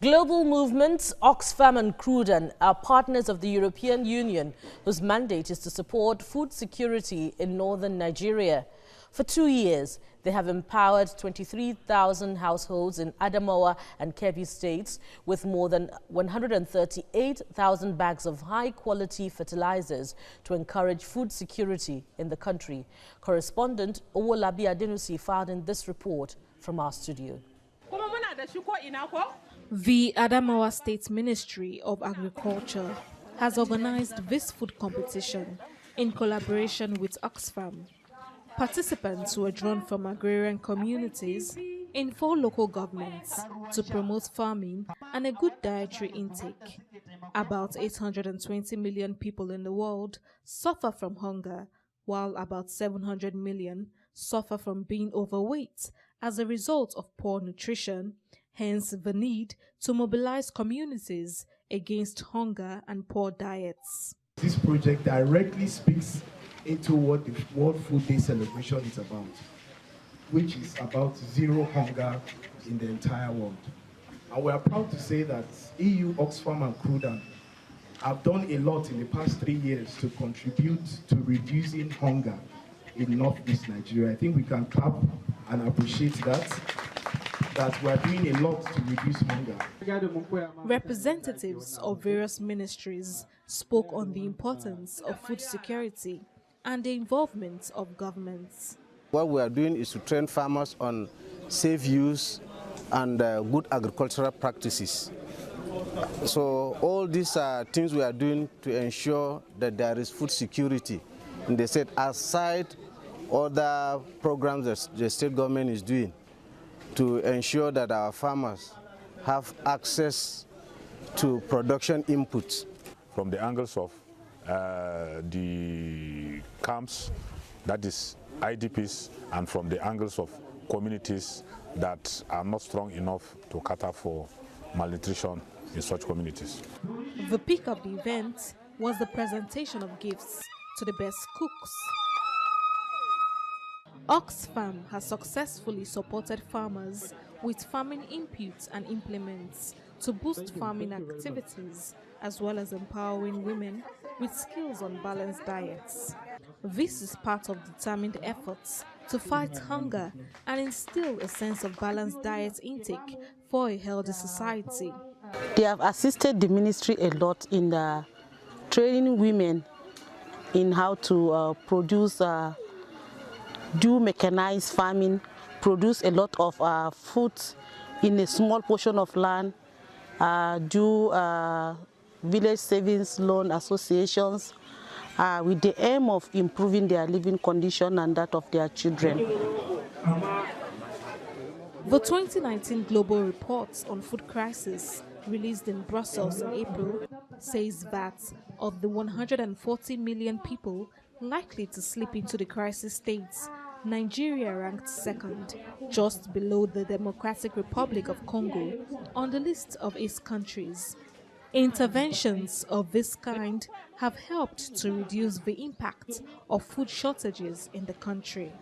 Global movements Oxfam and Crudan are partners of the European Union, whose mandate is to support food security in northern Nigeria. For 2 years, they have empowered 23,000 households in Adamawa and Kebbi states with more than 138,000 bags of high-quality fertilizers to encourage food security in the country. Correspondent Owolabi Adenusi filed in this report from our studio. The Adamawa State Ministry of Agriculture has organized this food competition in collaboration with Oxfam. Participants were drawn from agrarian communities in 4 local governments to promote farming and a good dietary intake. About 820 million people in the world suffer from hunger, while about 700 million suffer from being overweight as a result of poor nutrition, hence the need to mobilize communities against hunger and poor diets. This project directly speaks into what the World Food Day celebration is about, which is about zero hunger in the entire world. And we are proud to say that EU, Oxfam and Crudan have done a lot in the past 3 years to contribute to reducing hunger in northeast Nigeria. I think we can clap and appreciate that we are doing a lot to reduce hunger. Representatives of various ministries spoke on the importance of food security and the involvement of governments. What we are doing is to train farmers on safe use and good agricultural practices. So all these are things we are doing to ensure that there is food security in the state, aside other programs that the state government is doing to ensure that our farmers have access to production inputs. From the angles of the camps, that is IDPs, and from the angles of communities that are not strong enough to cater for malnutrition in such communities. The peak of the event was the presentation of gifts to the best cooks. Oxfam has successfully supported farmers with farming inputs and implements to boost farming activities, as well as empowering women with skills on balanced diets. This is part of determined efforts to fight hunger and instill a sense of balanced diet intake for a healthy society. They have assisted the ministry a lot in training women in how to do mechanized farming, produce a lot of food in a small portion of land, do village savings loan associations with the aim of improving their living condition and that of their children. The 2019 Global Report on Food Crisis, released in Brussels in April, says that of the 140 million people likely to slip into the crisis states, Nigeria ranked second, just below the Democratic Republic of Congo on the list of its countries. Interventions of this kind have helped to reduce the impact of food shortages in the country.